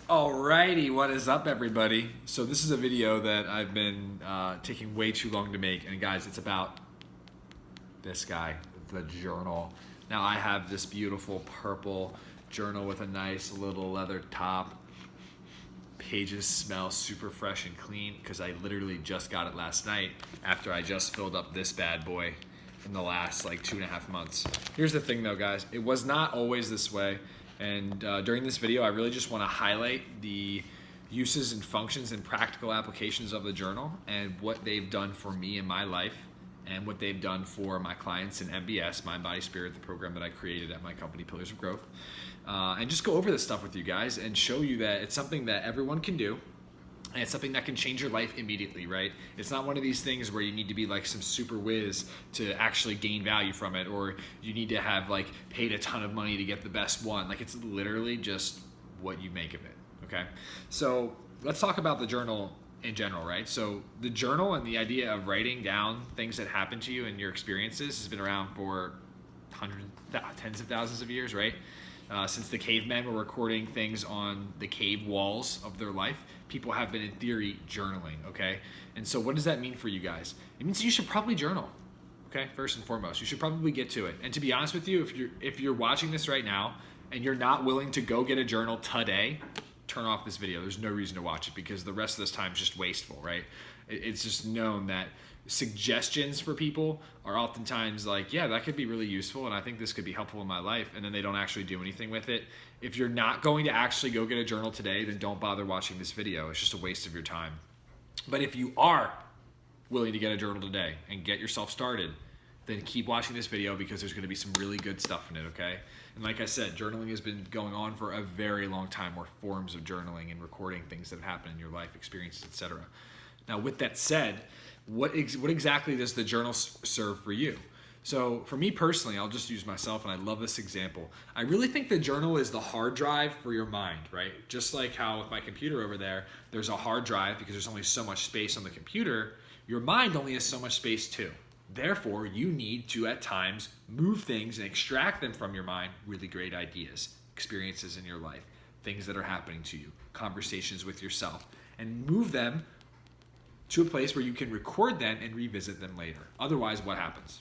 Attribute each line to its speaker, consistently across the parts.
Speaker 1: Alrighty, what is up, everybody? So this is a video that I've been taking way too long to make, and guys, it's about this guy, the journal. Now I have this beautiful purple journal with a nice little leather top. Pages smell super fresh and clean because I literally just got it last night after I just filled up this bad boy in the last like 2.5 months. Here's the thing though, guys, it was not always this way. And during this video, I really just want to highlight the uses and functions and practical applications of the journal and what they've done for me in my life and what they've done for my clients in MBS, Mind, Body, Spirit, the program that I created at my company, Pillars of Growth. And just go over this stuff with you guys and show you that it's something that everyone can do. And it's something that can change your life immediately, right? It's not one of these things where you need to be like some super whiz to actually gain value from it, or you need to have like paid a ton of money to get the best one. Like, it's literally just what you make of it, okay? So let's talk about the journal in general, right? So the journal and the idea of writing down things that happen to you and your experiences has been around for tens of thousands of years, right? Since the cavemen were recording things on the cave walls of their life, people have been, in theory, journaling, okay? And so what does that mean for you guys? It means you should probably journal, okay? First and foremost, you should probably get to it. And to be honest with you, if you're watching this right now and you're not willing to go get a journal today, turn off this video. There's no reason to watch it because the rest of this time is just wasteful, right? It's just known that suggestions for people are oftentimes like, yeah, that could be really useful and I think this could be helpful in my life, and then they don't actually do anything with it. If you're not going to actually go get a journal today, then don't bother watching this video. It's just a waste of your time. But if you are willing to get a journal today and get yourself started, then keep watching this video because there's going to be some really good stuff in it, okay? And like I said, journaling has been going on for a very long time, or forms of journaling and recording things that have happened in your life, experiences, etc. Now, with that said, what exactly does the journal serve for you? So for me personally, I'll just use myself, and I love this example. I really think the journal is the hard drive for your mind, right? Just like how with my computer over there, there's a hard drive because there's only so much space on the computer, your mind only has so much space too. Therefore, you need to, at times, move things and extract them from your mind, really great ideas, experiences in your life, things that are happening to you, conversations with yourself, and move them to a place where you can record them and revisit them later. Otherwise, what happens?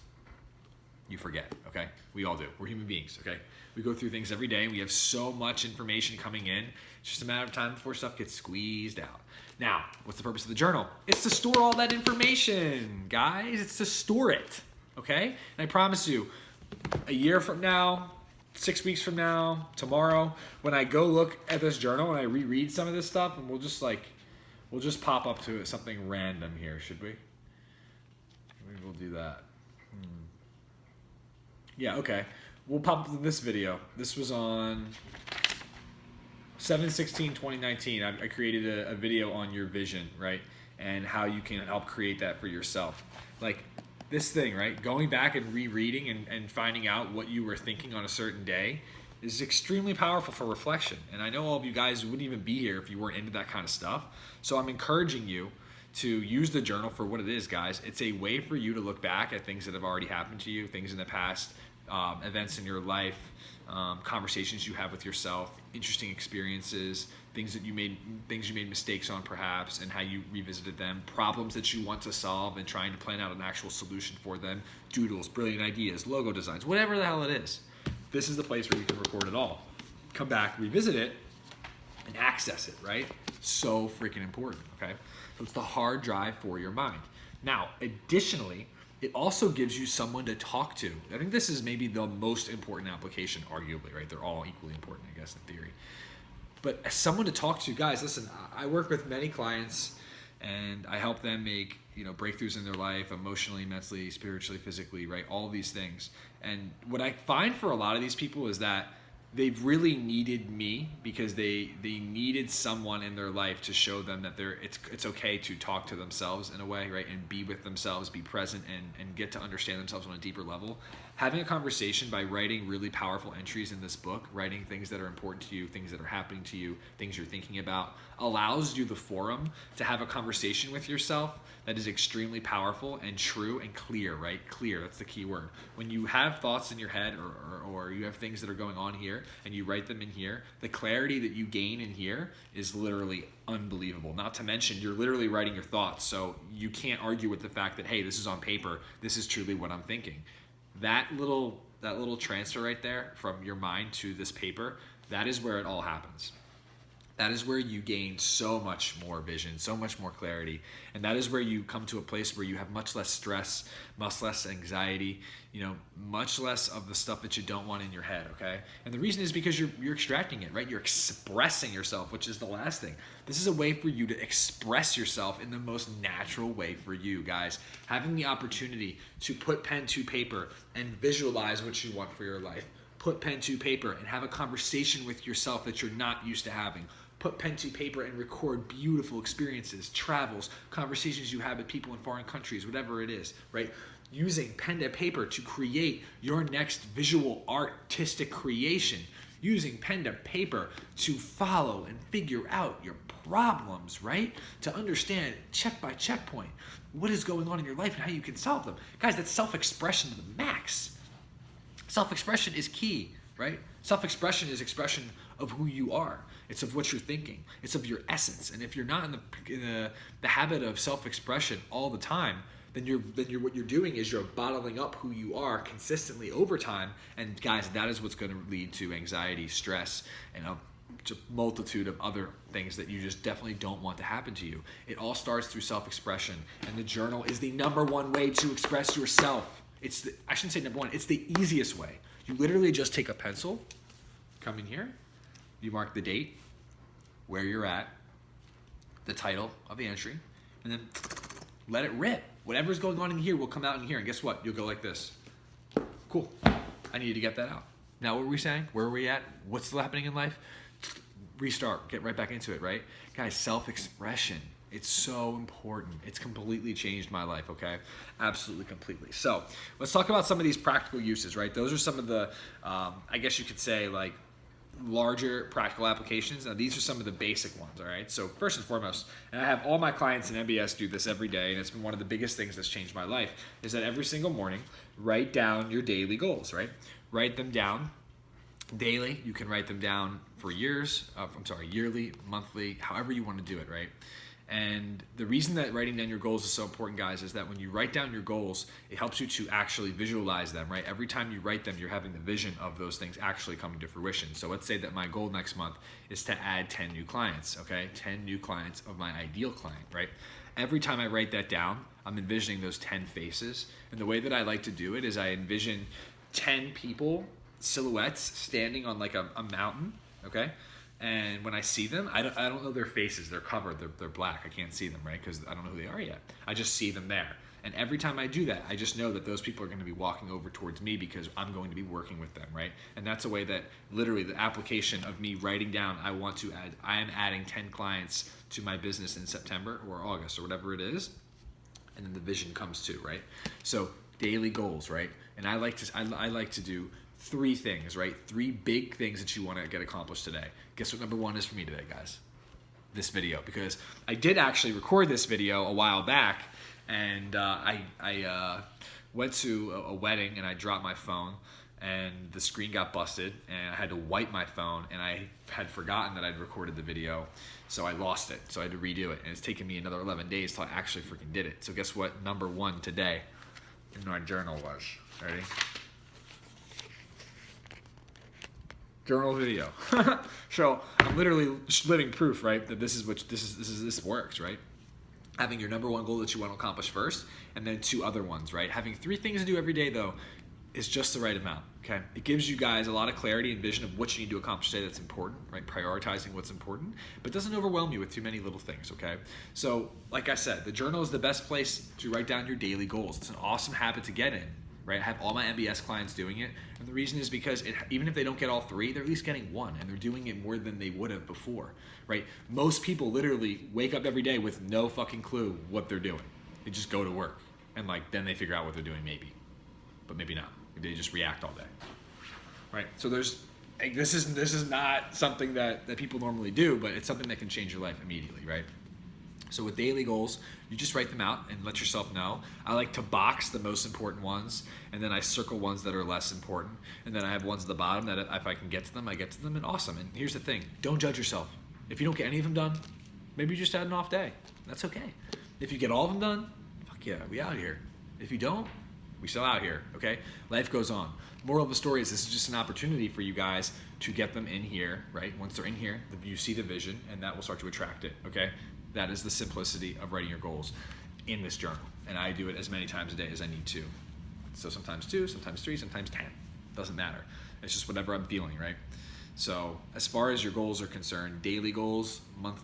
Speaker 1: You forget, okay? We all do. We're human beings, okay? We go through things every day and we have so much information coming in. It's just a matter of time before stuff gets squeezed out. Now, what's the purpose of the journal? It's to store all that information, guys. It's to store it, okay? And I promise you, a year from now, 6 weeks from now, tomorrow, when I go look at this journal and I reread some of this stuff, and we'll just pop up to something random here, should we? Maybe we'll do that. Yeah, okay. We'll pop up to this video. This was on 7/16/2019. I created a video on your vision, right? And how you can help create that for yourself. Like this thing, right? Going back and rereading and finding out what you were thinking on a certain day is extremely powerful for reflection. And I know all of you guys wouldn't even be here if you weren't into that kind of stuff. So I'm encouraging you to use the journal for what it is, guys. It's a way for you to look back at things that have already happened to you, things in the past, events in your life, conversations you have with yourself, interesting experiences, things you made mistakes on perhaps, and how you revisited them, problems that you want to solve and trying to plan out an actual solution for them, doodles, brilliant ideas, logo designs, whatever the hell it is. This is the place where you can record it all. Come back, revisit it, and access it, right? So freaking important, okay? So it's the hard drive for your mind. Now, additionally, it also gives you someone to talk to. I think this is maybe the most important application, arguably, right? They're all equally important, I guess, in theory. But as someone to talk to, guys, listen, I work with many clients and I help them make, breakthroughs in their life, emotionally, mentally, spiritually, physically, right? All of these things. And what I find for a lot of these people is that they've really needed me because they needed someone in their life to show them that it's okay to talk to themselves in a way, right? And be with themselves, be present, and get to understand themselves on a deeper level. Having a conversation by writing really powerful entries in this book, writing things that are important to you, things that are happening to you, things you're thinking about, allows you the forum to have a conversation with yourself that is extremely powerful and true and clear, right? Clear, that's the key word. When you have thoughts in your head or you have things that are going on here here and you write them in here, the clarity that you gain in here is literally unbelievable. Not to mention, you're literally writing your thoughts, so you can't argue with the fact that, hey, this is on paper, this is truly what I'm thinking. That little transfer right there from your mind to this paper, that is where it all happens. That is where you gain so much more vision, so much more clarity. And that is where you come to a place where you have much less stress, much less anxiety, much less of the stuff that you don't want in your head, okay? And the reason is because you're extracting it, right? You're expressing yourself, which is the last thing. This is a way for you to express yourself in the most natural way for you, guys. Having the opportunity to put pen to paper and visualize what you want for your life. Put pen to paper and have a conversation with yourself that you're not used to having. Put pen to paper and record beautiful experiences, travels, conversations you have with people in foreign countries, whatever it is, right? Using pen to paper to create your next visual artistic creation. Using pen to paper to follow and figure out your problems, right? To understand check by checkpoint what is going on in your life and how you can solve them. Guys, that's self-expression to the max. Self-expression is key, right? Self-expression is expression of who you are. It's of what you're thinking. It's of your essence. And if you're not in the habit of self-expression all the time, then what you're doing is you're bottling up who you are consistently over time. And guys, that is what's going to lead to anxiety, stress, and a multitude of other things that you just definitely don't want to happen to you. It all starts through self-expression, and the journal is the #1 way to express yourself. I shouldn't say #1, it's the easiest way. You literally just take a pencil, come in here, you mark the date, where you're at, the title of the entry, and then let it rip. Whatever's going on in here will come out in here, and guess what? You'll go like this. Cool, I needed to get that out. Now what were we saying? Where are we at? What's still happening in life? Restart, get right back into it, right? Guys, self-expression. It's so important. It's completely changed my life, okay? Absolutely, completely. So let's talk about some of these practical uses, right? Those are some of the, I guess you could say, like, larger practical applications. Now, these are some of the basic ones, all right? So first and foremost, and I have all my clients in MBS do this every day, and it's been one of the biggest things that's changed my life, is that every single morning, write down your daily goals, right? Write them down daily. You can write them down for yearly, monthly, however you want to do it, right? And the reason that writing down your goals is so important, guys, is that when you write down your goals, it helps you to actually visualize them, right? Every time you write them, you're having the vision of those things actually coming to fruition. So let's say that my goal next month is to add 10 new clients, okay? 10 new clients of my ideal client, right? Every time I write that down, I'm envisioning those 10 faces. And the way that I like to do it is I envision 10 people, silhouettes, standing on like a mountain, okay? And when I see them, I don't know their faces. They're covered. They're black. I can't see them, right? Because I don't know who they are yet. I just see them there. And every time I do that, I just know that those people are going to be walking over towards me because I'm going to be working with them, right? And that's a way that literally the application of me writing down, I am adding 10 clients to my business in September or August or whatever it is. And then the vision comes too, right? So daily goals, right? And I like to do 3 things, right? 3 big things that you want to get accomplished today. Guess what #1 is for me today, guys? This video, because I did actually record this video a while back, and I went to a wedding and I dropped my phone and the screen got busted and I had to wipe my phone, and I had forgotten that I'd recorded the video, so I lost it. So I had to redo it, and it's taken me another 11 days till I actually freaking did it. So guess what #1 today in my journal was? Ready? Journal video. So I'm literally living proof, right, that this works, right? Having your #1 goal that you want to accomplish first, and then 2 other ones, right? Having 3 things to do every day, though, is just the right amount, okay? It gives you guys a lot of clarity and vision of what you need to accomplish today that's important, right? Prioritizing what's important, but doesn't overwhelm you with too many little things, okay? So, like I said, the journal is the best place to write down your daily goals. It's an awesome habit to get in, right? I have all my MBS clients doing it, and the reason is because even if they don't get all 3, they're at least getting 1, and they're doing it more than they would have before, right? Most people literally wake up every day with no fucking clue what they're doing. They just go to work, and then they figure out what they're doing, maybe, but maybe not. They just react all day, right? So this is not something that people normally do, but it's something that can change your life immediately, right? So with daily goals, you just write them out and let yourself know. I like to box the most important ones, and then I circle ones that are less important, and then I have ones at the bottom that if I can get to them, I get to them, and awesome. And here's the thing, don't judge yourself. If you don't get any of them done, maybe you just had an off day. That's okay. If you get all of them done, fuck yeah, we out here. If you don't, we still out here, okay? Life goes on. Moral of the story is this is just an opportunity for you guys to get them in here, right? Once they're in here, you see the vision, and that will start to attract it, okay? That is the simplicity of writing your goals in this journal. And I do it as many times a day as I need to. So sometimes 2, sometimes 3, sometimes 10. Doesn't matter. It's just whatever I'm feeling, right? So as far as your goals are concerned, daily goals,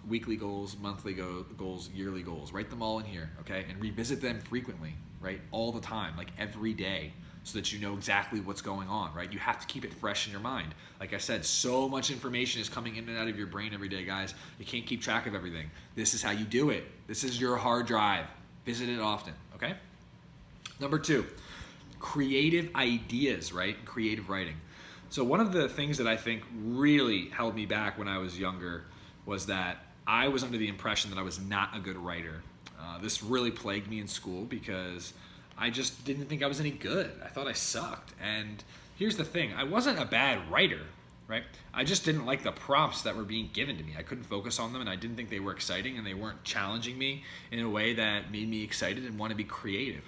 Speaker 1: weekly goals, monthly goals, yearly goals, write them all in here, okay? And revisit them frequently, right? All the time, like every day, so that you know exactly what's going on, right? You have to keep it fresh in your mind. Like I said, so much information is coming in and out of your brain every day, guys. You can't keep track of everything. This is how you do it. This is your hard drive. Visit it often, okay? Number 2, creative ideas, right? Creative writing. So one of the things that I think really held me back when I was younger was that I was under the impression that I was not a good writer. This really plagued me in school because I just didn't think I was any good. I thought I sucked. And here's the thing, I wasn't a bad writer, right? I just didn't like the prompts that were being given to me. I couldn't focus on them, and I didn't think they were exciting, and they weren't challenging me in a way that made me excited and want to be creative.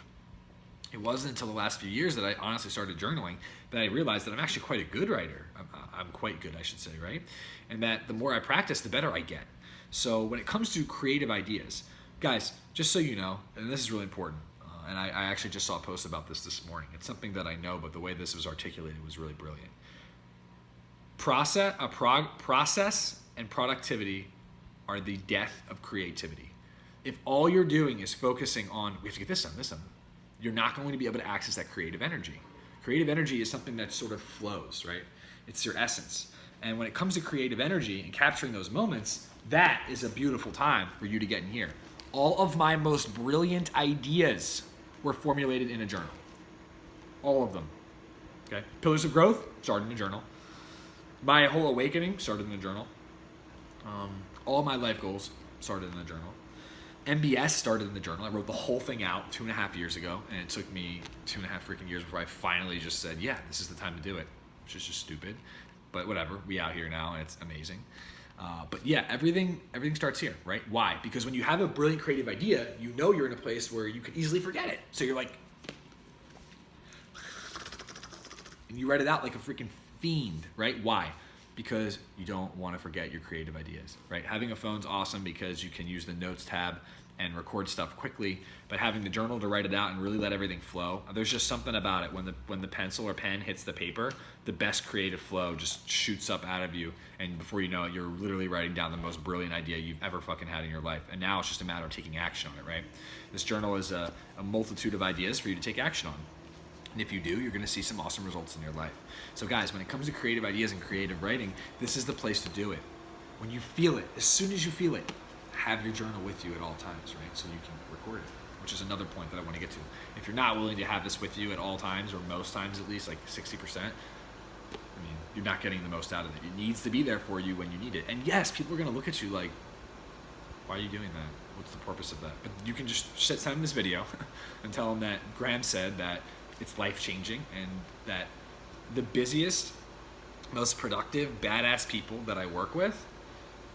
Speaker 1: It wasn't until the last few years that I honestly started journaling that I realized that I'm actually quite a good writer. I'm quite good, I should say, right? And that the more I practice, the better I get. So when it comes to creative ideas, guys, just so you know, and this is really important, and I actually just saw a post about this morning. It's something that I know, but the way this was articulated was really brilliant. Process and productivity are the death of creativity. If all you're doing is focusing on, we have to get this done, you're not going to be able to access that creative energy. Creative energy is something that sort of flows, right? It's your essence. And when it comes to creative energy and capturing those moments, that is a beautiful time for you to get in here. All of my most brilliant ideas were formulated in a journal. All of them, okay? Pillars of Growth started in a journal. My whole awakening started in a journal. All my life goals started in a journal. MBS started in the journal. I wrote the whole thing out 2.5 years ago, and it took me 2.5 freaking years before I finally just said, yeah, this is the time to do it, which is just stupid. But whatever, we out here now, and it's amazing. But yeah, everything starts here, right? Why? Because when you have a brilliant creative idea, you know you're in a place where you could easily forget it. So you're like, and you write it out like a freaking fiend, right? Why? Because you don't want to forget your creative ideas, right? Having a phone's awesome because you can use the notes tab and record stuff quickly, but having the journal to write it out and really let everything flow, there's just something about it. When the pencil or pen hits the paper, the best creative flow just shoots up out of you, and before you know it, you're literally writing down the most brilliant idea you've ever fucking had in your life. And now it's just a matter of taking action on it, right? This journal is a multitude of ideas for you to take action on. And if you do, you're gonna see some awesome results in your life. So guys, when it comes to creative ideas and creative writing, this is the place to do it. When you feel it, as soon as you feel it, have your journal with you at all times, right? So you can record it, which is another point that I wanna get to. If you're not willing to have this with you at all times, or most times at least, like 60%, I mean, you're not getting the most out of it. It needs to be there for you when you need it. And yes, people are gonna look at you like, why are you doing that? What's the purpose of that? But you can just send them this video and tell them that Graham said that it's life-changing, and that the busiest, most productive, badass people that I work with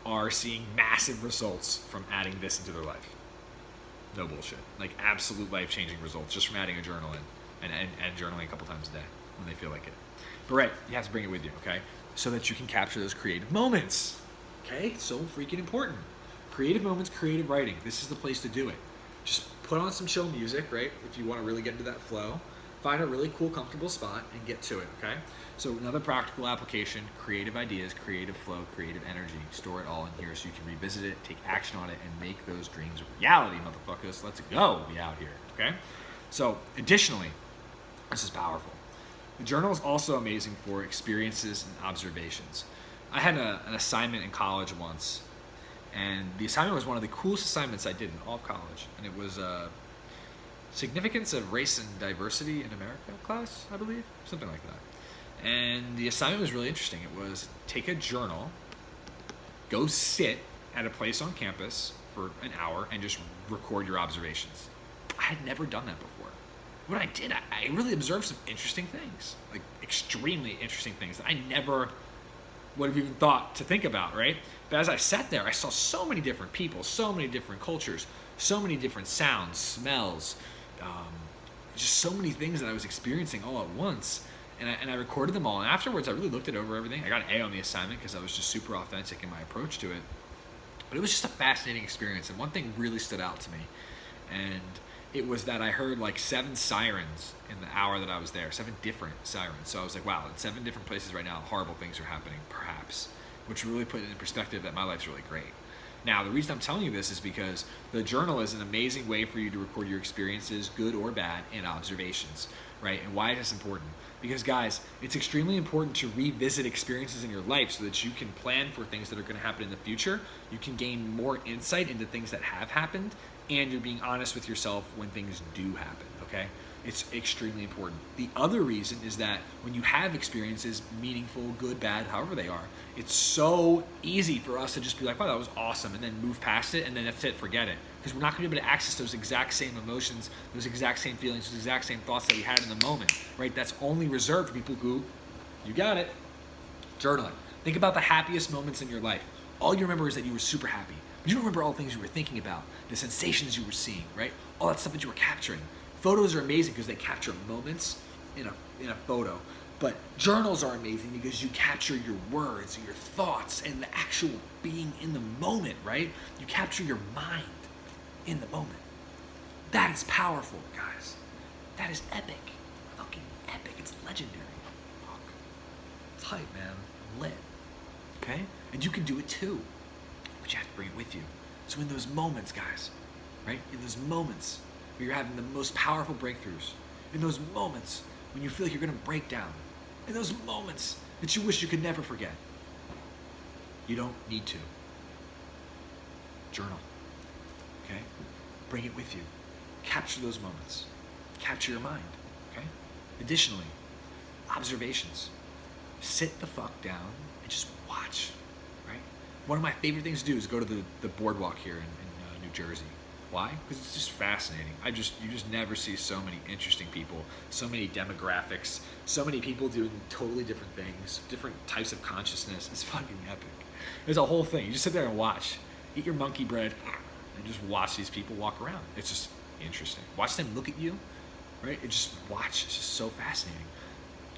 Speaker 1: are seeing massive results from adding this into their life. No bullshit. Like absolute life-changing results just from adding a journal in and journaling a couple times a day when they feel like it. But right, you have to bring it with you, okay? So that you can capture those creative moments, okay? So freaking important. Creative moments, creative writing. This is the place to do it. Just put on some chill music, right? If you want to really get into that flow. Find a really cool, comfortable spot and get to it, okay? So another practical application, creative ideas, creative flow, creative energy. Store it all in here so you can revisit it, take action on it, and make those dreams a reality, motherfuckers. Let's go. We out here, okay? So additionally, this is powerful. The journal is also amazing for experiences and observations. I had an assignment in college once, and the assignment was one of the coolest assignments I did in all of college, and it was Significance of Race and Diversity in America class, I believe, something like that. And the assignment was really interesting. It was take a journal, go sit at a place on campus for an hour and just record your observations. I had never done that before. What I did, I really observed some interesting things, like extremely interesting things that I never would have even thought to think about, right? But as I sat there, I saw so many different people, so many different cultures, so many different sounds, smells, just so many things that I was experiencing all at once. And I recorded them all. And afterwards, I really looked it over everything. I got an A on the assignment because I was just super authentic in my approach to it. But it was just a fascinating experience. And one thing really stood out to me. And it was that I heard like 7 sirens in the hour that I was there, 7 different sirens. So I was like, wow, in 7 different places right now, horrible things are happening, perhaps, which really put it in perspective that my life's really great. Now, the reason I'm telling you this is because the journal is an amazing way for you to record your experiences, good or bad, and observations, right? And why is this important? Because, guys, it's extremely important to revisit experiences in your life so that you can plan for things that are going to happen in the future. You can gain more insight into things that have happened, and you're being honest with yourself when things do happen, okay? It's extremely important. The other reason is that when you have experiences, meaningful, good, bad, however they are, it's so easy for us to just be like, wow, that was awesome, and then move past it, and then that's it, forget it. Because we're not going to be able to access those exact same emotions, those exact same feelings, those exact same thoughts that we had in the moment, right? That's only reserved for people who, you got it, journaling. Think about the happiest moments in your life. All you remember is that you were super happy. You don't remember all the things you were thinking about, the sensations you were seeing, right? All that stuff that you were capturing. Photos are amazing because they capture moments in a photo. But journals are amazing because you capture your words, your thoughts, and the actual being in the moment, right? You capture your mind in the moment. That is powerful, guys. That is epic. Fucking epic. It's legendary. Fuck. It's hype, man. I'm lit. Okay? And you can do it too. But you have to bring it with you. So in those moments, guys, right? In those moments where you're having the most powerful breakthroughs, in those moments when you feel like you're going to break down, in those moments that you wish you could never forget, you don't need to. Journal, okay? Bring it with you. Capture those moments. Capture your mind, okay? Additionally, observations. Sit the fuck down and just watch, right? One of my favorite things to do is go to the boardwalk here in New Jersey. Why? Because it's just fascinating. You just never see so many interesting people, so many demographics, so many people doing totally different things, different types of consciousness. It's fucking epic. There's a whole thing. You just sit there and watch. Eat your monkey bread and just watch these people walk around. It's just interesting. Watch them look at you, right? It just watch. It's just so fascinating.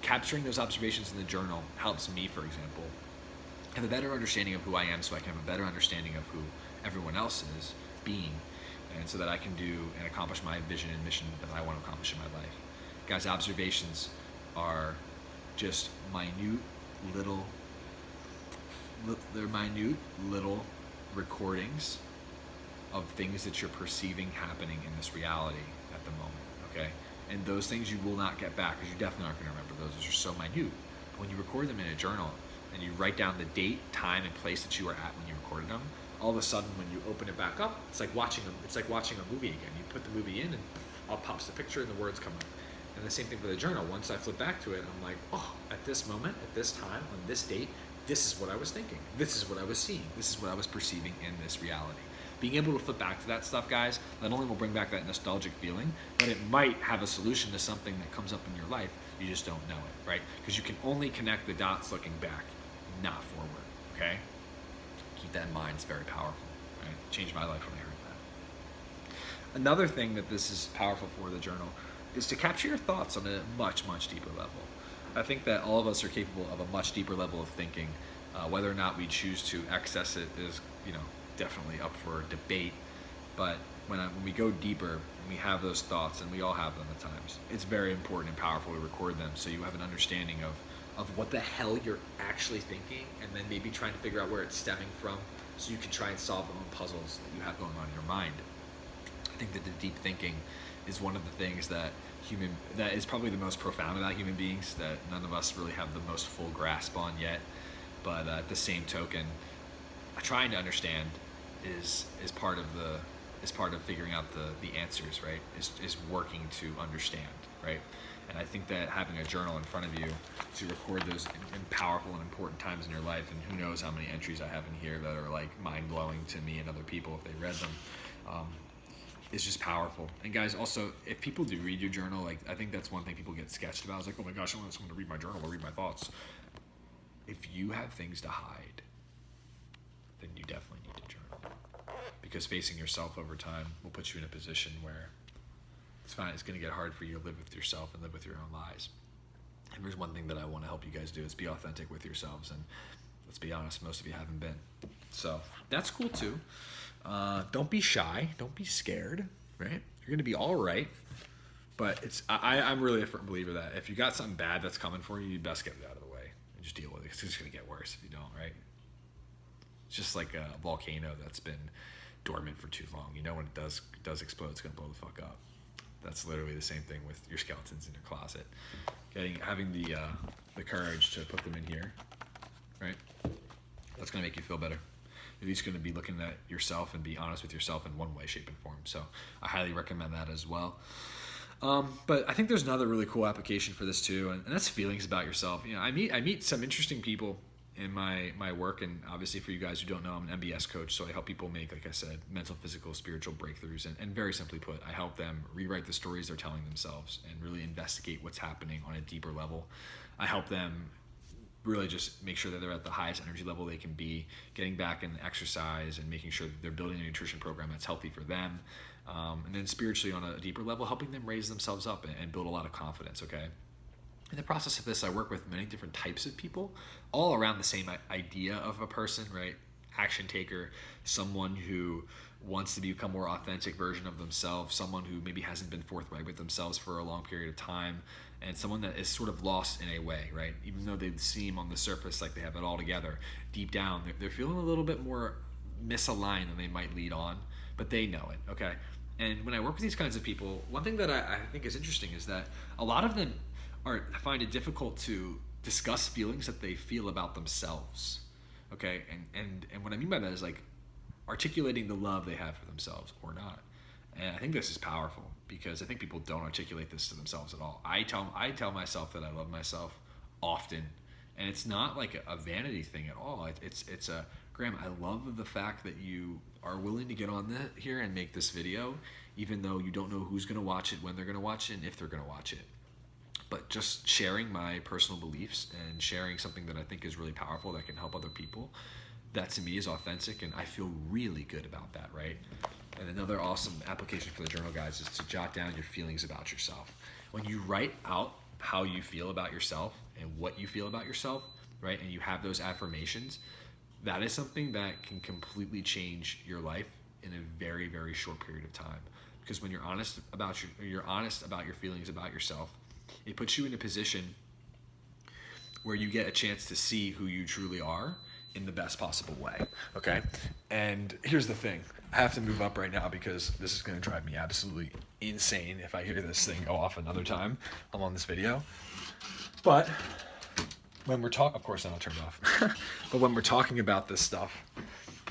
Speaker 1: Capturing those observations in the journal helps me, for example, have a better understanding of who I am so I can have a better understanding of who everyone else is being, and so that I can do and accomplish my vision and mission that I want to accomplish in my life. Guys, observations are just minute little recordings of things that you're perceiving happening in this reality at the moment, okay? And those things you will not get back because you definitely aren't going to remember those. Those are so minute. When you record them in a journal and you write down the date, time, and place that you were at when you recorded them, all of a sudden when you open it back up, it's like watching a movie again. You put the movie in and up pops the picture and the words come up. And the same thing for the journal. Once I flip back to it, I'm like, oh, at this moment, at this time, on this date, this is what I was thinking. This is what I was seeing. This is what I was perceiving in this reality. Being able to flip back to that stuff, guys, not only will bring back that nostalgic feeling, but it might have a solution to something that comes up in your life. You just don't know it, right? Because you can only connect the dots looking back, not forward, okay? Keep that in mind. It's very powerful, right? It changed my life when I heard that. Another thing that this is powerful for, the journal, is to capture your thoughts on a much, much deeper level. I think that all of us are capable of a much deeper level of thinking. Whether or not we choose to access it is, definitely up for debate. But when we go deeper and we have those thoughts, and we all have them at times, it's very important and powerful to record them so you have an understanding of what the hell you're actually thinking, and then maybe trying to figure out where it's stemming from so you can try and solve the own puzzles that you have going on in your mind. I think that the deep thinking is one of the things that is probably the most profound about human beings, that none of us really have the most full grasp on yet. But at the same token, trying to understand is part of figuring out the answers, right? Is working to understand, right? And I think that having a journal in front of you to record those in powerful and important times in your life, and who knows how many entries I have in here that are like mind-blowing to me and other people if they read them, is just powerful. And guys, also, if people do read your journal, like, I think that's one thing people get sketched about. It's like, oh my gosh, I want someone to read my journal or read my thoughts. If you have things to hide, then you definitely need to journal, because facing yourself over time will put you in a position where it's fine. It's going to get hard for you to live with yourself and live with your own lies. And there's one thing that I want to help you guys do is be authentic with yourselves. And let's be honest, most of you haven't been. So that's cool too. Don't be shy. Don't be scared, right? You're going to be all right. But I'm really a firm believer that if you got something bad that's coming for you, you best get it out of the way and just deal with it. It's just going to get worse if you don't, right? It's just like a volcano that's been dormant for too long. You know, when it does explode, it's going to blow the fuck up. That's literally the same thing with your skeletons in your closet. Having the courage to put them in here, right? That's going to make you feel better. You're at least going to be looking at yourself and be honest with yourself in one way, shape, and form. So I highly recommend that as well. But I think there's another really cool application for this too, and that's feelings about yourself. You know, I meet some interesting people in my work, and obviously for you guys who don't know, I'm an MBS coach, so I help people make, like I said, mental, physical, spiritual breakthroughs, and very simply put, I help them rewrite the stories they're telling themselves and really investigate what's happening on a deeper level. I help them really just make sure that they're at the highest energy level they can be, getting back in exercise and making sure that they're building a nutrition program that's healthy for them, and then spiritually on a deeper level, helping them raise themselves up and build a lot of confidence, okay? In the process of this, I work with many different types of people, all around the same idea of a person, right? Action taker, someone who wants to become a more authentic version of themselves, someone who maybe hasn't been forthright with themselves for a long period of time, and someone that is sort of lost in a way, right? Even though they seem on the surface like they have it all together, deep down, they're feeling a little bit more misaligned than they might lead on, but they know it, okay? And when I work with these kinds of people, one thing that I think is interesting is that a lot of them find it difficult to discuss feelings that they feel about themselves, okay? And what I mean by that is like articulating the love they have for themselves or not. And I think this is powerful because I think people don't articulate this to themselves at all. I tell myself that I love myself often, and it's not like a vanity thing at all. It's a, Graham, I love the fact that you are willing to get on here and make this video, even though you don't know who's going to watch it, when they're going to watch it, and if they're going to watch it. But just sharing my personal beliefs and sharing something that I think is really powerful that can help other people, that to me is authentic, and I feel really good about that, right? And another awesome application for the journal, guys, is to jot down your feelings about yourself. When you write out how you feel about yourself and what you feel about yourself, right, and you have those affirmations, that is something that can completely change your life in a very, very short period of time. Because when you're honest about your feelings about yourself, it puts you in a position where you get a chance to see who you truly are in the best possible way, okay? And here's the thing. I have to move up right now because this is going to drive me absolutely insane if I hear this thing go off another time I'm on this video. But when we're talking, of course, then I'll turn it off. But when we're talking about this stuff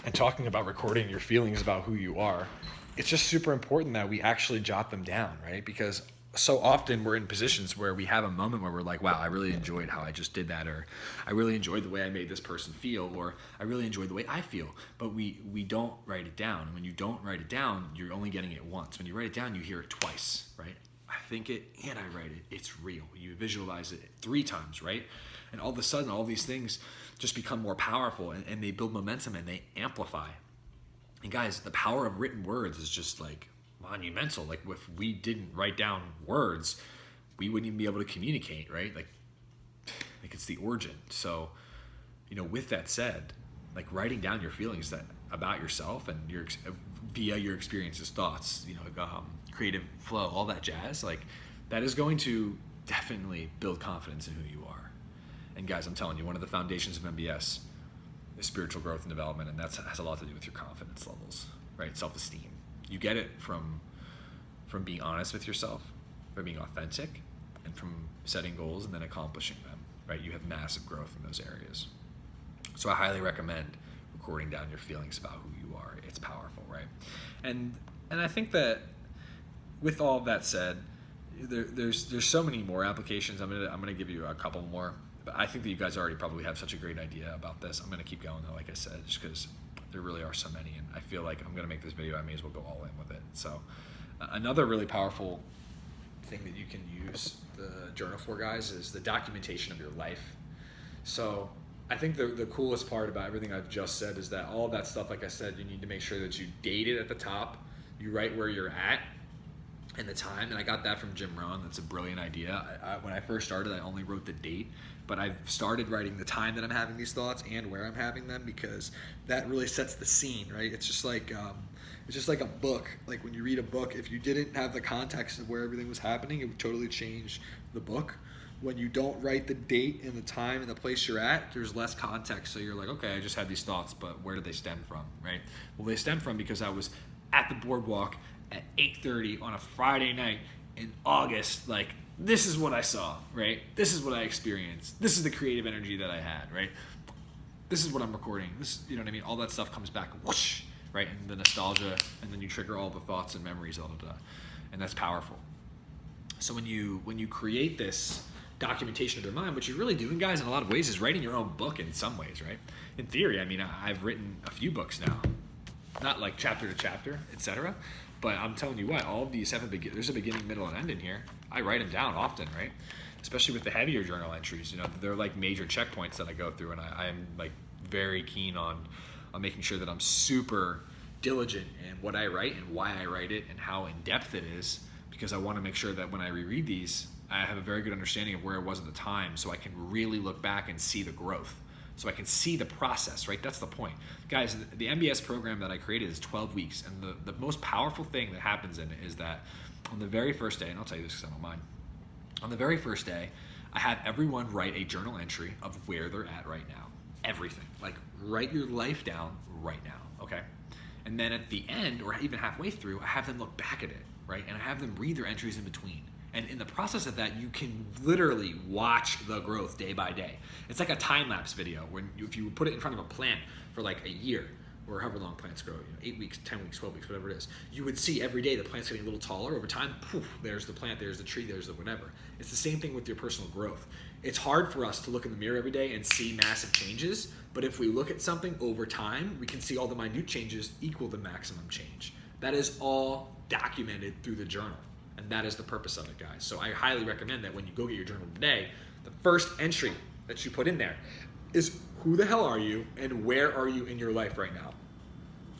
Speaker 1: and talking about recording your feelings about who you are, it's just super important that we actually jot them down, right? Because so often we're in positions where we have a moment where we're like, wow, I really enjoyed how I just did that, or I really enjoyed the way I made this person feel, or I really enjoyed the way I feel, but we don't write it down. And when you don't write it down, you're only getting it once. When you write it down, you hear it twice, right? I think it and I write it, it's real. You visualize it 3 times, right? And all of a sudden, all these things just become more powerful, and they build momentum and they amplify. And guys, the power of written words is just like monumental. Like if we didn't write down words, we wouldn't even be able to communicate, right? Like it's the origin. So, with that said, like writing down your feelings about yourself and via your experiences, thoughts, creative flow, all that jazz, like that is going to definitely build confidence in who you are. And guys, I'm telling you, one of the foundations of MBS is spiritual growth and development, and that has a lot to do with your confidence levels, right? Self-esteem. You get it from being honest with yourself, from being authentic, and from setting goals and then accomplishing them, right? You have massive growth in those areas. So I highly recommend recording down your feelings about who you are. It's powerful, right? And I think that with all of that said, there's so many more applications. I'm gonna give you a couple more, but I think that you guys already probably have such a great idea about this. I'm gonna keep going though, like I said, just because there really are so many, and I feel like I'm gonna make this video, I may as well go all in with it. So another really powerful thing that you can use the journal for, guys, is the documentation of your life. So I think the coolest part about everything I've just said is that all of that stuff, like I said, you need to make sure that you date it at the top. You write where you're at and the time, and I got that from Jim Rohn. That's a brilliant idea. When I first started, I only wrote the date, but I've started writing the time that I'm having these thoughts and where I'm having them, because that really sets the scene, right? It's just like a book. Like when you read a book, if you didn't have the context of where everything was happening, it would totally change the book. When you don't write the date and the time and the place you're at, there's less context. So you're like, okay, I just had these thoughts, but where did they stem from, right? Well, they stem from because I was at the boardwalk at 8:30 on a Friday night in August. Like, this is what I saw, right? This is what I experienced. This is the creative energy that I had, right? This is what I'm recording. This, you know what I mean? All that stuff comes back, whoosh, right? And the nostalgia, and then you trigger all the thoughts and memories, and that's powerful. So when you create this documentation of their mind, what you're really doing, guys, in a lot of ways is writing your own book in some ways, right? In theory, I mean, I've written a few books now, not like chapter to chapter, etc. But I'm telling you what, all of these have there's a beginning, middle, and end in here. I write them down often, right? Especially with the heavier journal entries, you know, they're like major checkpoints that I go through, and I am like very keen on making sure that I'm super diligent in what I write and why I write it and how in depth it is, because I want to make sure that when I reread these, I have a very good understanding of where I was at the time, so I can really look back and see the growth. So I can see the process, right? That's the point. Guys, the MBS program that I created is 12 weeks, and the most powerful thing that happens in it is that on the very first day, and I'll tell you this because I don't mind, on the very first day, I have everyone write a journal entry of where they're at right now. Everything. Like, write your life down right now, okay? And then at the end, or even halfway through, I have them look back at it, right? And I have them read their entries in between. And in the process of that, you can literally watch the growth day by day. It's like a time-lapse video. If you put it in front of a plant for like a year, or however long plants grow, 8 weeks, 10 weeks, 12 weeks, whatever it is, you would see every day the plant's getting a little taller. Over time, poof, there's the plant, there's the tree, there's the whatever. It's the same thing with your personal growth. It's hard for us to look in the mirror every day and see massive changes, but if we look at something over time, we can see all the minute changes equal the maximum change. That is all documented through the journal. And that is the purpose of it, guys. So I highly recommend that when you go get your journal today, the first entry that you put in there is who the hell are you and where are you in your life right now?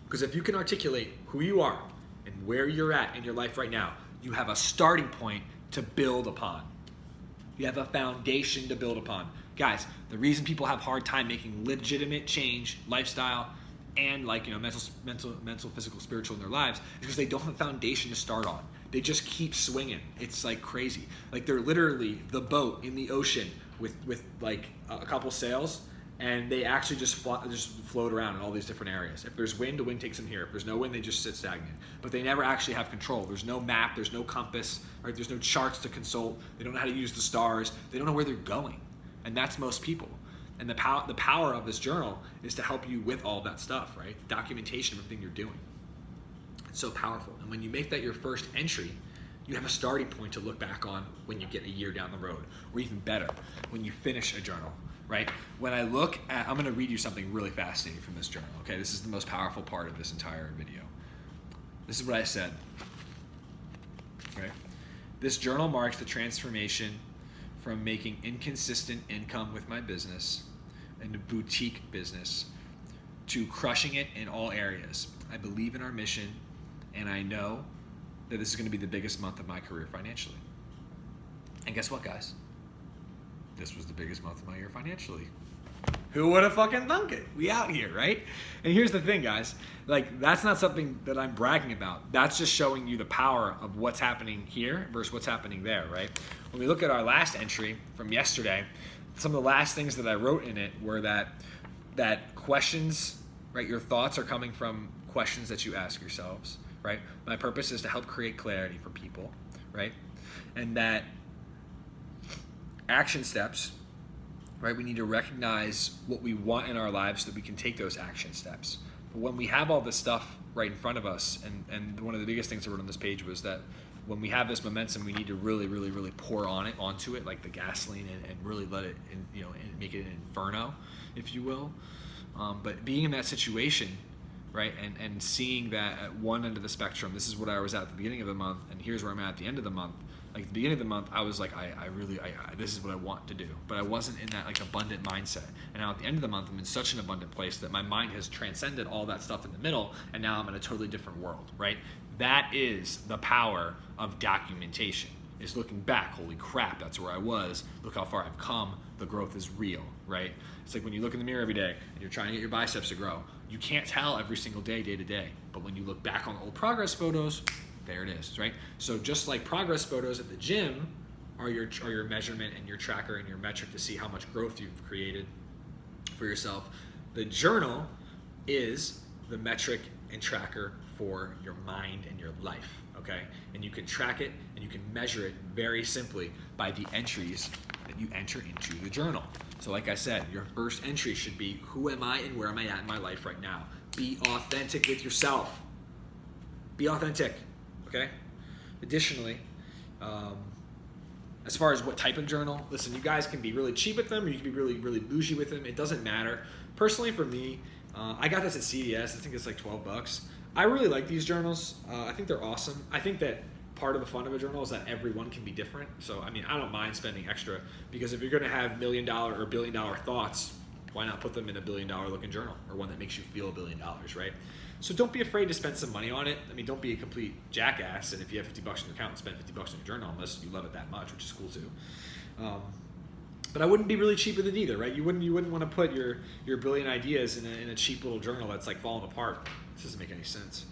Speaker 1: Because if you can articulate who you are and where you're at in your life right now, you have a starting point to build upon. You have a foundation to build upon. Guys, the reason people have a hard time making legitimate change, lifestyle, and like, you know, mental, physical, spiritual in their lives is because they don't have a foundation to start on. They just keep swinging. It's like crazy. Like they're literally the boat in the ocean with like a couple sails, and they actually just float around in all these different areas. If there's wind, the wind takes them here. If there's no wind, they just sit stagnant. But they never actually have control. There's no map. There's no compass. Right? There's no charts to consult. They don't know how to use the stars. They don't know where they're going. And that's most people. And the power of this journal is to help you with all that stuff, right? Documentation of everything you're doing. It's so powerful. And when you make that your first entry, you have a starting point to look back on when you get a year down the road, or even better, when you finish a journal, right? When I look at, I'm gonna read you something really fascinating from this journal, okay? This is the most powerful part of this entire video. This is what I said, right? This journal marks the transformation from making inconsistent income with my business and a boutique business to crushing it in all areas. I believe in our mission, and I know that this is going to be the biggest month of my career financially. And guess what, guys? This was the biggest month of my year financially. Who would have fucking thunk it? We out here, right? And here's the thing, guys. Like, that's not something that I'm bragging about. That's just showing you the power of what's happening here versus what's happening there, right? When we look at our last entry from yesterday, some of the last things that I wrote in it were that questions, right? Your thoughts are coming from questions that you ask yourselves, right? My purpose is to help create clarity for people, right? And that action steps, right? We need to recognize what we want in our lives so that we can take those action steps. But when we have all this stuff right in front of us, and one of the biggest things I wrote on this page was that when we have this momentum, we need to really, really, really pour onto it, like the gasoline, and really let it, and make it an inferno, if you will. But being in that situation, right, and seeing that at one end of the spectrum, this is what I was at the beginning of the month, and here's where I'm at the end of the month. Like at the beginning of the month, I was like, I this is what I want to do, but I wasn't in that like abundant mindset. And now at the end of the month, I'm in such an abundant place that my mind has transcended all that stuff in the middle, and now I'm in a totally different world, right? That is the power of documentation. Is looking back, holy crap, that's where I was. Look how far I've come. The growth is real, right? It's like when you look in the mirror every day and you're trying to get your biceps to grow. You can't tell every single day, day to day. But when you look back on old progress photos, there it is, right? So just like progress photos at the gym are your measurement and your tracker and your metric to see how much growth you've created for yourself, the journal is the metric and tracker for your mind and your life, okay? And you can track it and you can measure it very simply by the entries that you enter into the journal. So like I said, your first entry should be, who am I and where am I at in my life right now? Be authentic with yourself. Be authentic, okay? Additionally, as far as what type of journal, listen, you guys can be really cheap with them or you can be really, really bougie with them. It doesn't matter. Personally, for me, I got this at CVS. I think it's like $12. I really like these journals. I think they're awesome. I think that part of the fun of a journal is that everyone can be different. So, I mean, I don't mind spending extra because if you're going to have $1 million or $1 billion thoughts, why not put them in a $1 billion looking journal or one that makes you feel $1 billion, right? So don't be afraid to spend some money on it. I mean, don't be a complete jackass. And if you have $50 in your account, spend $50 in your journal unless you love it that much, which is cool too. But I wouldn't be really cheap with it either, right? You wouldn't want to put your billion ideas in a cheap little journal that's like falling apart. This doesn't make any sense.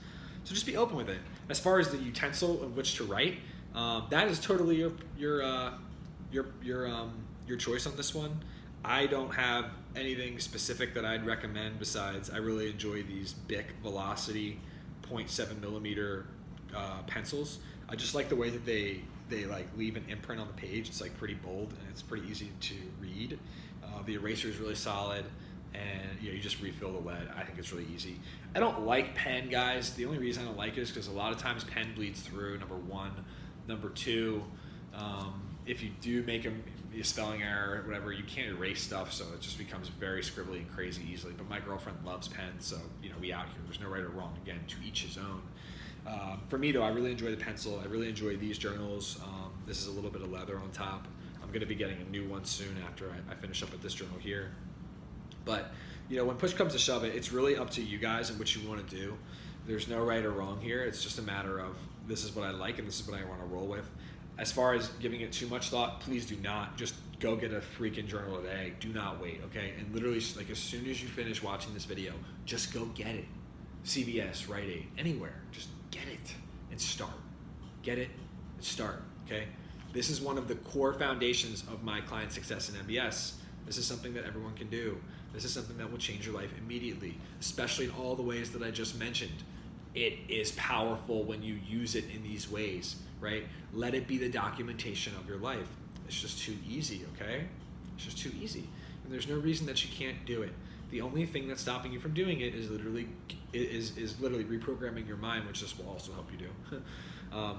Speaker 1: So just be open with it. As far as the utensil of which to write, that is totally your choice on this one. I don't have anything specific that I'd recommend besides I really enjoy these Bic Velocity 0.7 millimeter pencils. I just like the way that they like leave an imprint on the page. It's like pretty bold and it's pretty easy to read. The eraser is really solid, and you just refill the lead. I think it's really easy. I don't like pen, guys. The only reason I don't like it is because a lot of times pen bleeds through, number one. Number two, if you do make a spelling error or whatever, you can't erase stuff, so it just becomes very scribbly and crazy easily. But my girlfriend loves pens, so we out here. There's no right or wrong. Again, to each his own. For me, though, I really enjoy the pencil. I really enjoy these journals. This is a little bit of leather on top. I'm going to be getting a new one soon after I finish up with this journal here. But, when push comes to shove it, it's really up to you guys and what you want to do. There's no right or wrong here. It's just a matter of this is what I like and this is what I want to roll with. As far as giving it too much thought, please do not. Just go get a freaking journal today. Do not wait, okay? And literally, like as soon as you finish watching this video, just go get it. CVS, Rite Aid, anywhere. Just get it and start. Get it and start, okay? This is one of the core foundations of my client success in MBS. This is something that everyone can do. This is something that will change your life immediately, especially in all the ways that I just mentioned. It is powerful when you use it in these ways, right? Let it be the documentation of your life. It's just too easy, okay? It's just too easy. And there's no reason that you can't do it. The only thing that's stopping you from doing it is literally reprogramming your mind, which this will also help you do.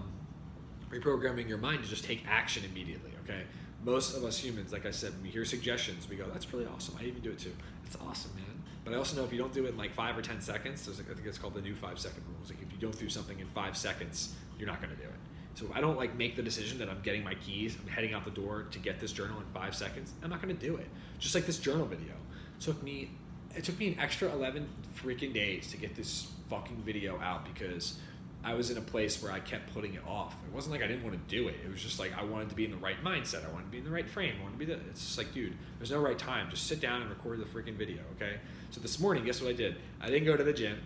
Speaker 1: Reprogramming your mind to just take action immediately, okay? Most of us humans, like I said, when we hear suggestions, we go, that's really awesome. I even do it too. It's awesome, man. But I also know if you don't do it in like 5 or 10 seconds, I think it's called the new 5-second rule. It's like if you don't do something in 5 seconds, you're not going to do it. So if I don't like make the decision that I'm getting my keys, I'm heading out the door to get this journal in 5 seconds, I'm not going to do it. Just like this journal video. It took me an extra 11 freaking days to get this fucking video out because I was in a place where I kept putting it off. It wasn't like I didn't want to do it. It was just like I wanted to be in the right mindset. I wanted to be in the right frame. I wanted to be it's just like, dude, there's no right time. Just sit down and record the freaking video, okay? So this morning, guess what I did? I didn't go to the gym,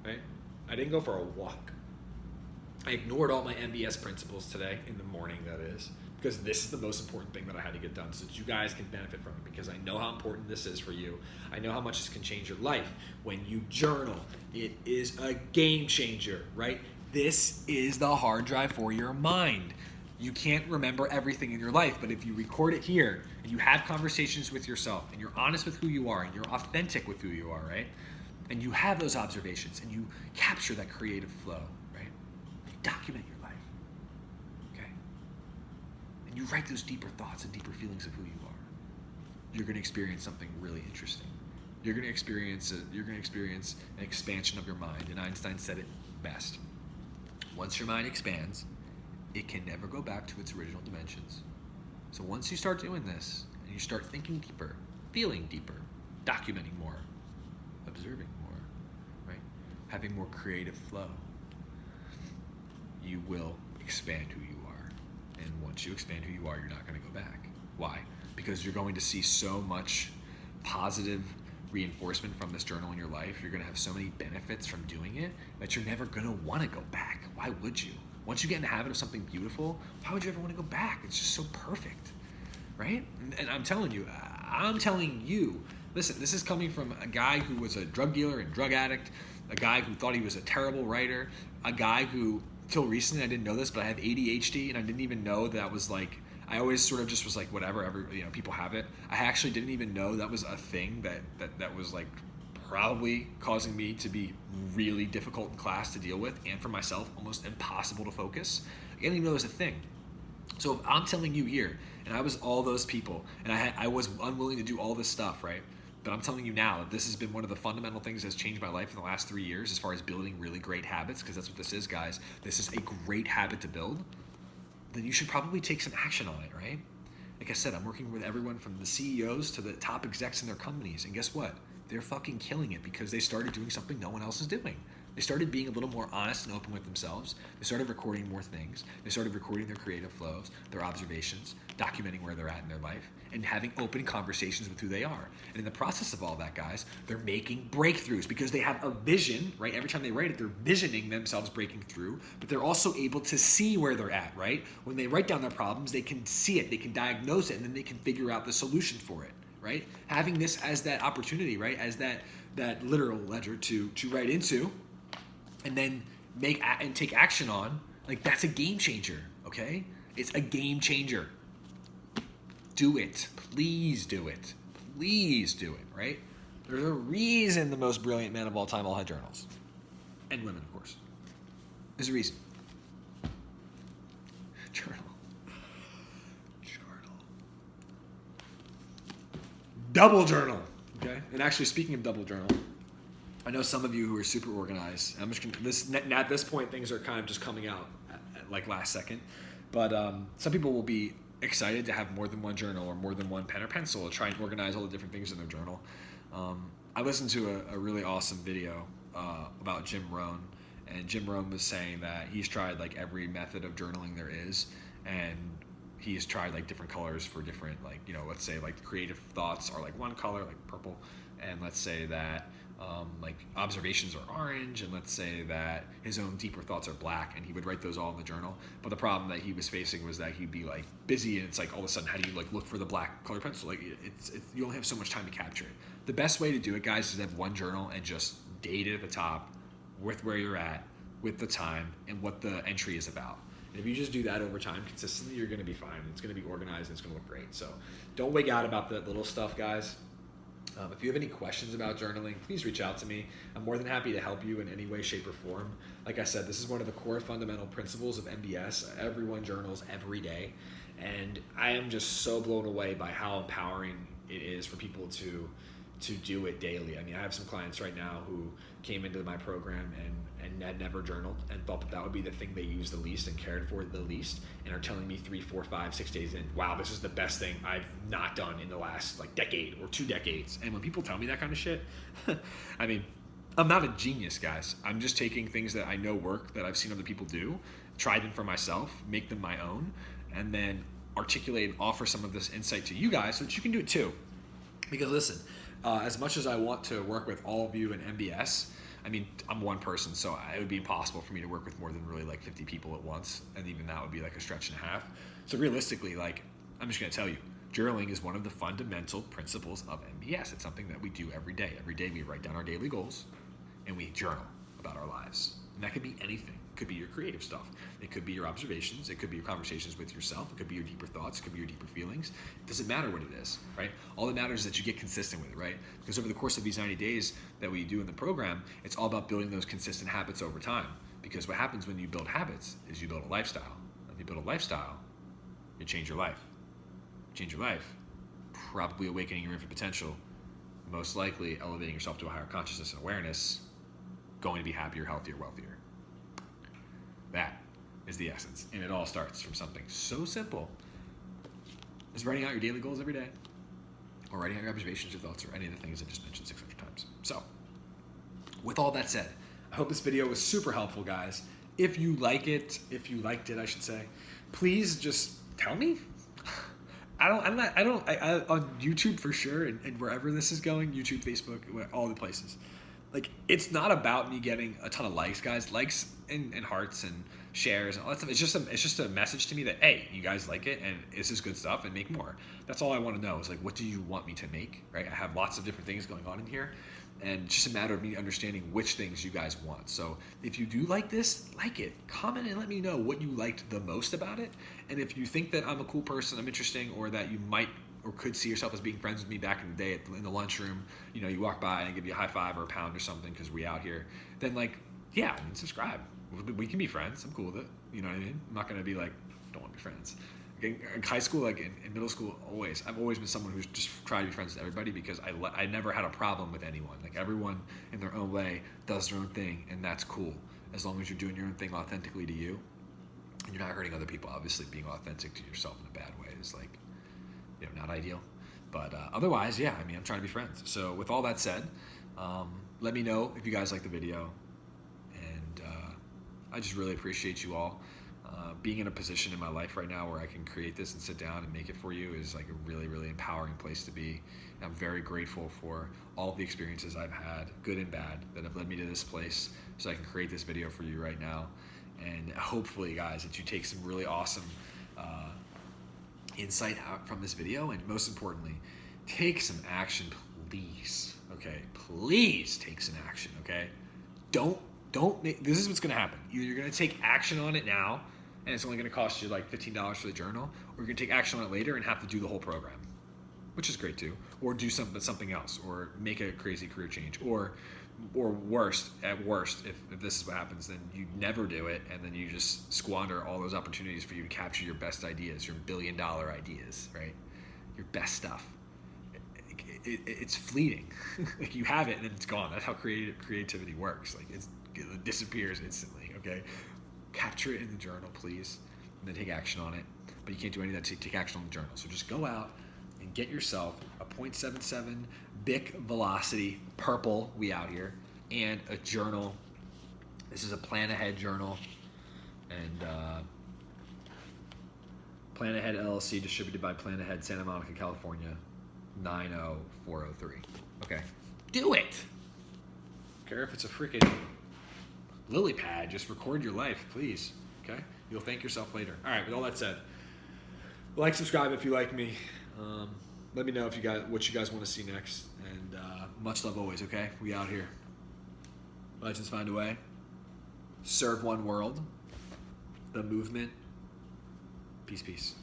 Speaker 1: right? I didn't go for a walk. I ignored all my MBS principles today, in the morning that is, because this is the most important thing that I had to get done so that you guys can benefit from it, because I know how important this is for you. I know how much this can change your life. When you journal, it is a game changer, right? This is the hard drive for your mind. You can't remember everything in your life, but if you record it here and you have conversations with yourself and you're honest with who you are and you're authentic with who you are, right? And you have those observations and you capture that creative flow, right? You document your life. when you write those deeper thoughts and deeper feelings of who you are, you're going to experience something really interesting. You're going to experience an expansion of your mind. And Einstein said it best. Once your mind expands, it can never go back to its original dimensions. So once you start doing this, and you start thinking deeper, feeling deeper, documenting more, observing more, right? Having more creative flow, you will expand who you are. And once you expand who you are, you're not going to go back. Why? Because you're going to see so much positive reinforcement from this journal in your life. You're going to have so many benefits from doing it that you're never going to want to go back. Why would you? Once you get in the habit of something beautiful, why would you ever want to go back? It's just so perfect, right? And I'm telling you, listen, this is coming from a guy who was a drug dealer and drug addict, a guy who thought he was a terrible writer, a guy who, till recently, I didn't know this, but I have ADHD, and I didn't even know that was like, I always sort of just was like, whatever, people have it. I actually didn't even know that was a thing that was like probably causing me to be really difficult in class to deal with, and for myself, almost impossible to focus. I didn't even know it was a thing. So if I'm telling you here, and I was all those people, and I was unwilling to do all this stuff, right? But I'm telling you now that this has been one of the fundamental things that's changed my life in the last 3 years as far as building really great habits, because that's what this is, guys. This is a great habit to build. Then you should probably take some action on it, right? Like I said, I'm working with everyone from the CEOs to the top execs in their companies, and guess what? They're fucking killing it because they started doing something no one else is doing. They started being a little more honest and open with themselves. They started recording more things. They started recording their creative flows, their observations, documenting where they're at in their life, and having open conversations with who they are. And in the process of all that, guys, they're making breakthroughs because they have a vision, right? Every time they write it, they're visioning themselves breaking through, but they're also able to see where they're at, right? When they write down their problems, they can see it, they can diagnose it, and then they can figure out the solution for it, right? Having this as that opportunity, right? As that literal ledger to write into, and then take action on, like, that's a game changer, okay? It's a game changer. Do it. Please do it. Please do it, right? There's a reason the most brilliant men of all time all had journals. And women, of course. There's a reason. Journal. Double journal, okay? And actually, speaking of double journal, I know some of you who are super organized. I'm just gonna, at this point, things are kind of just coming out at like last second. But some people will be excited to have more than one journal or more than one pen or pencil to try and organize all the different things in their journal. I listened to a really awesome video about Jim Rohn, and Jim Rohn was saying that he's tried like every method of journaling there is, and he's tried like different colors for different, like, let's say like creative thoughts are like one color, like purple, and let's say that like observations are orange, and let's say that his own deeper thoughts are black, and he would write those all in the journal. But the problem that he was facing was that he'd be like busy, and it's like all of a sudden, how do you like look for the black color pencil? Like it's you only have so much time to capture it. The best way to do it, guys, is to have one journal and just date it at the top with where you're at, with the time, and what the entry is about. And if you just do that over time consistently, you're going to be fine. It's going to be organized, and it's going to look great. So don't wig out about that little stuff, guys. If you have any questions about journaling, please reach out to me. I'm more than happy to help you in any way, shape, or form. Like I said, this is one of the core fundamental principles of MBS. Everyone journals every day. And I am just so blown away by how empowering it is for people to do it daily. I mean, I have some clients right now who came into my program and had never journaled and thought that would be the thing they used the least and cared for the least, and are telling me 3, 4, 5, 6 days in, wow, this is the best thing I've not done in the last like decade or 2 decades. And when people tell me that kind of shit, I mean, I'm not a genius, guys. I'm just taking things that I know work, that I've seen other people do, try them for myself, make them my own, and then articulate and offer some of this insight to you guys so that you can do it too. Because listen, as much as I want to work with all of you in MBS, I mean, I'm one person, so it would be impossible for me to work with more than really like 50 people at once, and even that would be like a stretch and a half. So realistically, like, I'm just gonna tell you, journaling is one of the fundamental principles of MBS. It's something that we do every day. Every day we write down our daily goals, and we journal about our lives. And that could be anything. It could be your creative stuff. It could be your observations. It could be your conversations with yourself. It could be your deeper thoughts. It could be your deeper feelings. It doesn't matter what it is, right? All that matters is that you get consistent with it, right? Because over the course of these 90 days that we do in the program, it's all about building those consistent habits over time. Because what happens when you build habits is you build a lifestyle. If you build a lifestyle, You change your life. Change your life. Probably awakening your infinite potential. Most likely elevating yourself to a higher consciousness and awareness. Going to be happier, healthier, wealthier. That is the essence. And it all starts from something so simple as writing out your daily goals every day, or writing out your observations, your thoughts, or any of the things I just mentioned 600 times. So, with all that said, I hope this video was super helpful, guys. If you like it, if you liked it, I should say, please just tell me. On YouTube for sure, and wherever this is going, YouTube, Facebook, all the places. Like, it's not about me getting a ton of likes, guys. Likes and hearts and shares and all that stuff. It's just a message to me that, hey, you guys like it and this is good stuff and make more. That's all I want to know is, like, what do you want me to make, right? I have lots of different things going on in here, and it's just a matter of me understanding which things you guys want. So if you do like this, like it, comment and let me know what you liked the most about it. And if you think that I'm a cool person, I'm interesting, or that you might or could see yourself as being friends with me back in the day in the lunchroom, you know, you walk by and I give you a high five or a pound or something because we out here, then, like, yeah, I mean, subscribe. We can be friends. I'm cool with it. You know what I mean? I'm not going to be like, don't want to be friends. In high school, like in middle school, I've always been someone who's just tried to be friends with everybody because I never had a problem with anyone. Like, everyone in their own way does their own thing, and that's cool. As long as you're doing your own thing authentically to you, and you're not hurting other people. Obviously, being authentic to yourself in a bad way is, like, you know, not ideal. But otherwise, yeah, I mean, I'm trying to be friends. So with all that said, let me know if you guys like the video. And I just really appreciate you all. Being in a position in my life right now where I can create this and sit down and make it for you is, like, a really, really empowering place to be. And I'm very grateful for all of the experiences I've had, good and bad, that have led me to this place so I can create this video for you right now. And hopefully, guys, that you take some really awesome insight out from this video, and most importantly, take some action, please. Okay, please take some action. Okay, don't make, this is what's going to happen. Either you're going to take action on it now, and it's only going to cost you like $15 for the journal, or you're going to take action on it later and have to do the whole program, which is great too, or do something else, or make a crazy career change, or worst, if this is what happens, then you never do it, and then you just squander all those opportunities for you to capture your best ideas, your billion-dollar ideas, right? Your best stuff. It's fleeting. Like, you have it and then it's gone. That's how creativity works. Like, it disappears instantly. Okay, capture it in the journal, please, and then take action on it. But you can't do any of that to take action on the journal. So just go out and get yourself a .77 Bic Velocity purple, we out here, and a journal. This is a Plan Ahead journal, and Plan Ahead LLC, distributed by Plan Ahead, Santa Monica, California, 90403. Okay, do it. Don't care if it's a freaking lily pad, just record your life, please. Okay, you'll thank yourself later. All right, with all that said, like, subscribe if you like me. Let me know what you guys want to see next, and much love always. Okay, we out here. Legends find a way. Serve one world. The movement. Peace, peace.